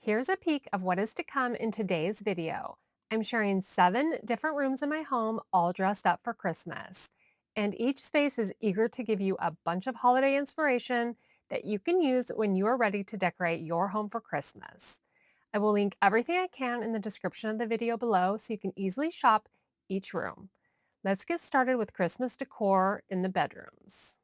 Here's a peek of what is to come in today's video. I'm sharing 7 different rooms in my home, all dressed up for Christmas. And each space is eager to give you a bunch of holiday inspiration that you can use when you are ready to decorate your home for Christmas. I will link everything I can in the description of the video below so you can easily shop each room. Let's get started with Christmas decor in the bedrooms.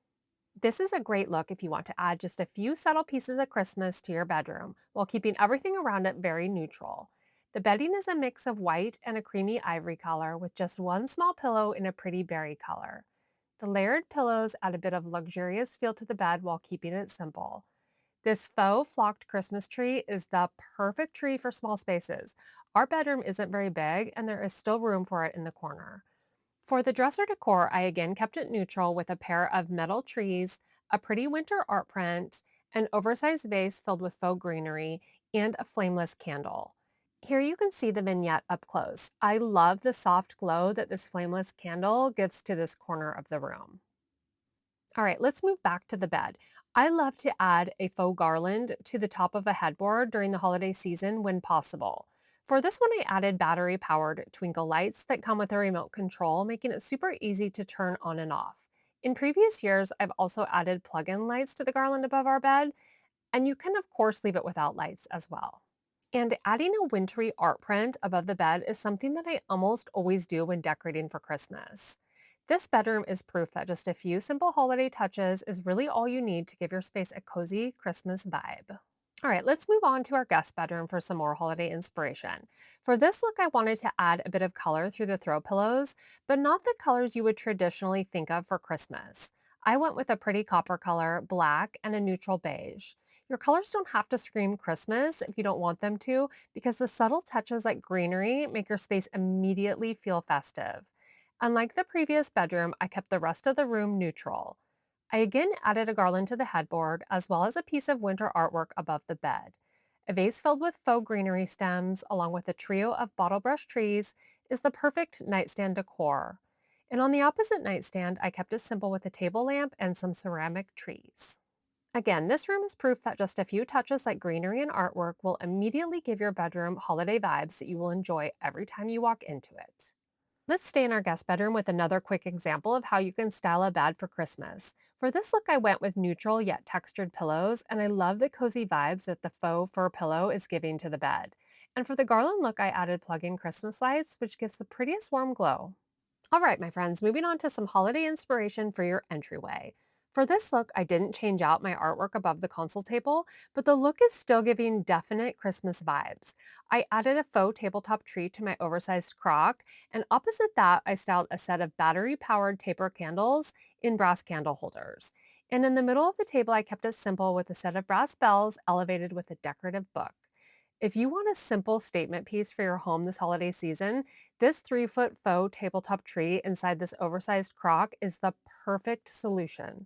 This is a great look if you want to add just a few subtle pieces of Christmas to your bedroom while keeping everything around it very neutral. The bedding is a mix of white and a creamy ivory color with just one small pillow in a pretty berry color. The layered pillows add a bit of luxurious feel to the bed while keeping it simple. This faux flocked Christmas tree is the perfect tree for small spaces. Our bedroom isn't very big and there is still room for it in the corner. For the dresser decor, I again kept it neutral with a pair of metal trees, a pretty winter art print, an oversized vase filled with faux greenery, and a flameless candle. Here you can see the vignette up close. I love the soft glow that this flameless candle gives to this corner of the room. All right, let's move back to the bed. I love to add a faux garland to the top of a headboard during the holiday season when possible. For this one, I added battery powered twinkle lights that come with a remote control, making it super easy to turn on and off. In previous years, I've also added plug in lights to the garland above our bed, and you can, of course, leave it without lights as well. And adding a wintry art print above the bed is something that I almost always do when decorating for Christmas. This bedroom is proof that just a few simple holiday touches is really all you need to give your space a cozy Christmas vibe. All right, let's move on to our guest bedroom for some more holiday inspiration. For this look, I wanted to add a bit of color through the throw pillows, but not the colors you would traditionally think of for Christmas. I went with a pretty copper color, black, and a neutral beige. Your colors don't have to scream Christmas if you don't want them to, because the subtle touches like greenery make your space immediately feel festive. Unlike the previous bedroom, I kept the rest of the room neutral. I again added a garland to the headboard, as well as a piece of winter artwork above the bed. A vase filled with faux greenery stems, along with a trio of bottle brush trees, is the perfect nightstand decor. And on the opposite nightstand, I kept it simple with a table lamp and some ceramic trees. Again, this room is proof that just a few touches like greenery and artwork will immediately give your bedroom holiday vibes that you will enjoy every time you walk into it. Let's stay in our guest bedroom with another quick example of how you can style a bed for Christmas. For this look, I went with neutral yet textured pillows, and I love the cozy vibes that the faux fur pillow is giving to the bed. And for the garland look, I added plug-in Christmas lights, which gives the prettiest warm glow. All right, my friends, moving on to some holiday inspiration for your entryway. For this look, I didn't change out my artwork above the console table, but the look is still giving definite Christmas vibes. I added a faux tabletop tree to my oversized crock, and opposite that, I styled a set of battery-powered taper candles in brass candle holders. And in the middle of the table, I kept it simple with a set of brass bells elevated with a decorative book. If you want a simple statement piece for your home this holiday season, this 3-foot faux tabletop tree inside this oversized crock is the perfect solution.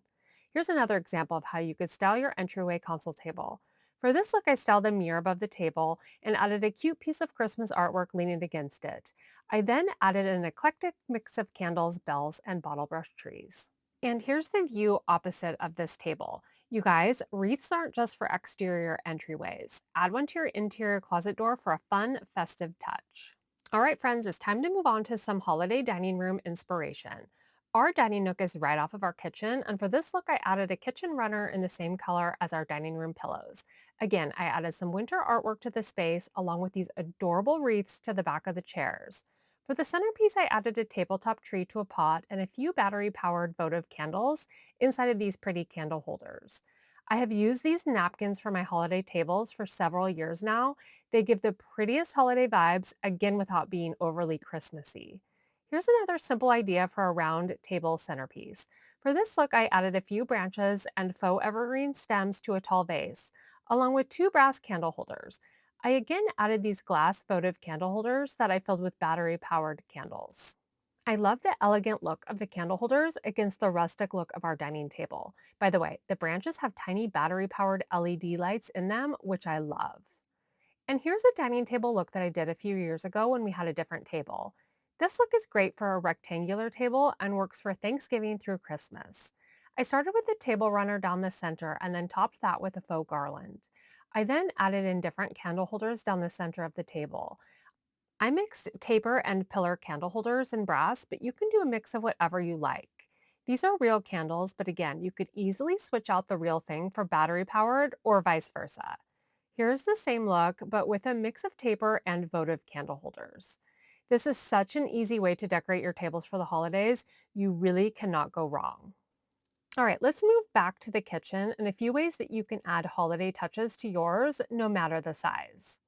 Here's another example of how you could style your entryway console table. For this look, I styled a mirror above the table and added a cute piece of Christmas artwork leaning against it. I then added an eclectic mix of candles, bells, and bottle brush trees. And here's the view opposite of this table. You guys, wreaths aren't just for exterior entryways. Add one to your interior closet door for a fun, festive touch. All right, friends, it's time to move on to some holiday dining room inspiration. Our dining nook is right off of our kitchen, and for this look, I added a kitchen runner in the same color as our dining room pillows. Again, I added some winter artwork to the space, along with these adorable wreaths to the back of the chairs. For the centerpiece, I added a tabletop tree to a pot and a few battery-powered votive candles inside of these pretty candle holders. I have used these napkins for my holiday tables for several years now. They give the prettiest holiday vibes, again without being overly Christmassy. Here's another simple idea for a round table centerpiece. For this look, I added a few branches and faux evergreen stems to a tall vase, along with 2 brass candle holders. I again added these glass votive candle holders that I filled with battery-powered candles. I love the elegant look of the candle holders against the rustic look of our dining table. By the way, the branches have tiny battery-powered LED lights in them, which I love. And here's a dining table look that I did a few years ago when we had a different table. This look is great for a rectangular table and works for Thanksgiving through Christmas. I started with a table runner down the center and then topped that with a faux garland. I then added in different candle holders down the center of the table. I mixed taper and pillar candle holders in brass, but you can do a mix of whatever you like. These are real candles, but again, you could easily switch out the real thing for battery powered or vice versa. Here's the same look, but with a mix of taper and votive candle holders. This is such an easy way to decorate your tables for the holidays. You really cannot go wrong. All right, let's move back to the kitchen and a few ways that you can add holiday touches to yours, no matter the size.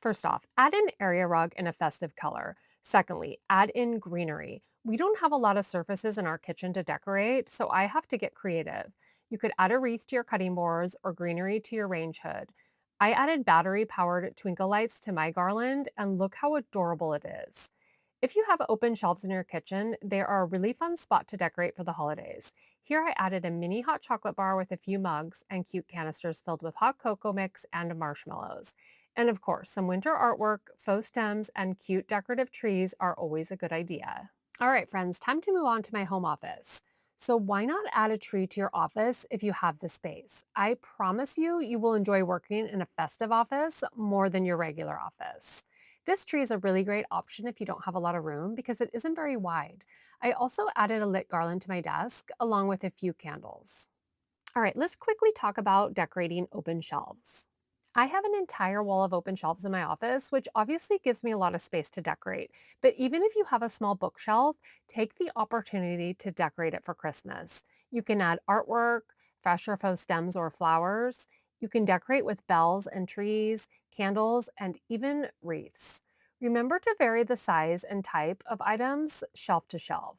First off, add an area rug in a festive color. Secondly, add in greenery. We don't have a lot of surfaces in our kitchen to decorate, so I have to get creative. You could add a wreath to your cutting boards or greenery to your range hood. I added battery powered twinkle lights to my garland, and look how adorable it is. If you have open shelves in your kitchen, they are a really fun spot to decorate for the holidays. Here I added a mini hot chocolate bar with a few mugs and cute canisters filled with hot cocoa mix and marshmallows. And of course, some winter artwork, faux stems, and cute decorative trees are always a good idea. All right, friends, time to move on to my home office. So, why not add a tree to your office if you have the space? I promise you, you will enjoy working in a festive office more than your regular office. This tree is a really great option if you don't have a lot of room because it isn't very wide. I also added a lit garland to my desk along with a few candles. All right, let's quickly talk about decorating open shelves. I have an entire wall of open shelves in my office, which obviously gives me a lot of space to decorate. But even if you have a small bookshelf, take the opportunity to decorate it for Christmas. You can add artwork, fresh or faux stems or flowers. You can decorate with bells and trees, candles, and even wreaths. Remember to vary the size and type of items shelf to shelf.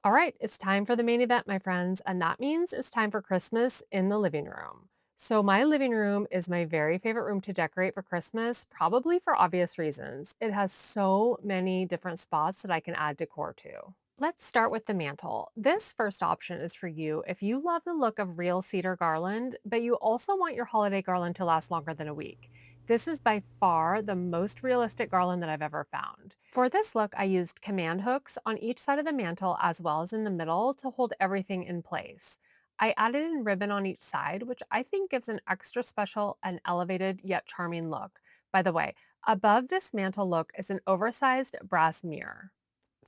All right, it's time for the main event, my friends, and that means it's time for Christmas in the living room. So, my living room is my very favorite room to decorate for Christmas, probably for obvious reasons. It has so many different spots that I can add decor to. Let's start with the mantle. This first option is for you if you love the look of real cedar garland, but you also want your holiday garland to last longer than a week. This is by far the most realistic garland that I've ever found. For this look, I used command hooks on each side of the mantle as well as in the middle to hold everything in place. I added in ribbon on each side, which I think gives an extra special and elevated yet charming look. By the way, above this mantle look is an oversized brass mirror.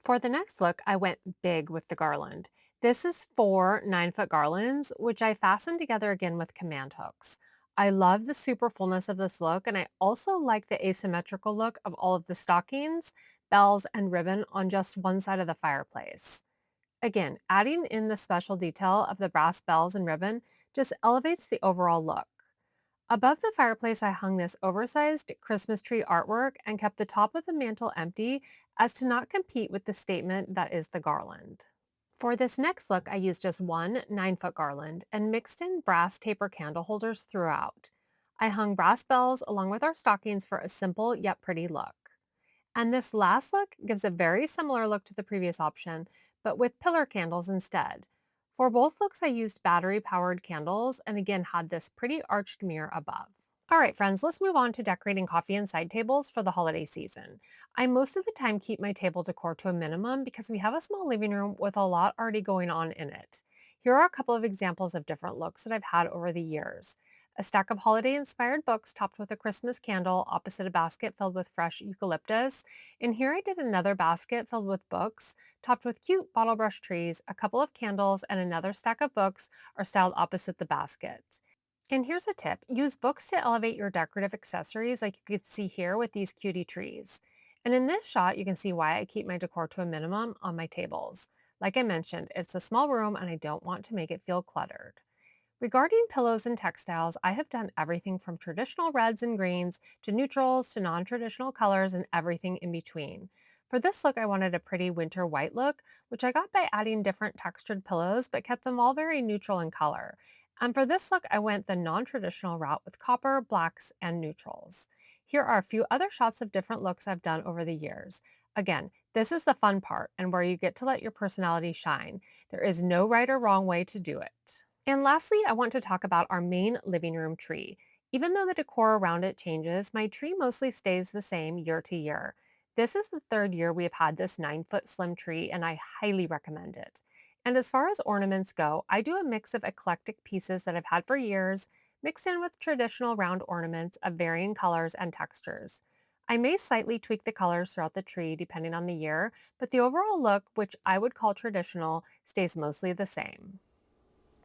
For the next look, I went big with the garland. This is 4 9-foot garlands, which I fastened together again with command hooks. I love the super fullness of this look, and I also like the asymmetrical look of all of the stockings, bells, and ribbon on just one side of the fireplace. Again, adding in the special detail of the brass bells and ribbon just elevates the overall look. Above the fireplace, I hung this oversized Christmas tree artwork and kept the top of the mantle empty as to not compete with the statement that is the garland. For this next look, I used just one 9-foot garland and mixed in brass taper candle holders throughout. I hung brass bells along with our stockings for a simple yet pretty look. And this last look gives a very similar look to the previous option, but with pillar candles instead. For both looks, I used battery powered candles and again had this pretty arched mirror above. All right, friends, let's move on to decorating coffee and side tables for the holiday season. I most of the time keep my table decor to a minimum because we have a small living room with a lot already going on in it. Here are a couple of examples of different looks that I've had over the years. A stack of holiday inspired books topped with a Christmas candle opposite a basket filled with fresh eucalyptus. And here I did another basket filled with books, topped with cute bottle brush trees, a couple of candles, and another stack of books are styled opposite the basket. And here's a tip, use books to elevate your decorative accessories like you could see here with these cutie trees. And in this shot, you can see why I keep my decor to a minimum on my tables. Like I mentioned, it's a small room and I don't want to make it feel cluttered. Regarding pillows and textiles, I have done everything from traditional reds and greens to neutrals to non traditional colors and everything in between. For this look, I wanted a pretty winter white look, which I got by adding different textured pillows but kept them all very neutral in color. And for this look, I went the non traditional route with copper, blacks, and neutrals. Here are a few other shots of different looks I've done over the years. Again, this is the fun part and where you get to let your personality shine. There is no right or wrong way to do it. And lastly, I want to talk about our main living room tree. Even though the decor around it changes, my tree mostly stays the same year to year. This is the third year we have had this 9-foot slim tree, and I highly recommend it. And as far as ornaments go, I do a mix of eclectic pieces that I've had for years, mixed in with traditional round ornaments of varying colors and textures. I may slightly tweak the colors throughout the tree depending on the year, but the overall look, which I would call traditional, stays mostly the same.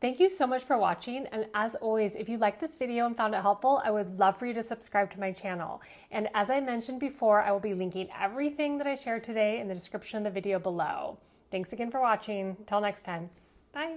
Thank you so much for watching, and as always, if you liked this video and found it helpful, I would love for you to subscribe to my channel. And as I mentioned before, I will be linking everything that I shared today in the description of the video below. Thanks again for watching. Until next time. Bye.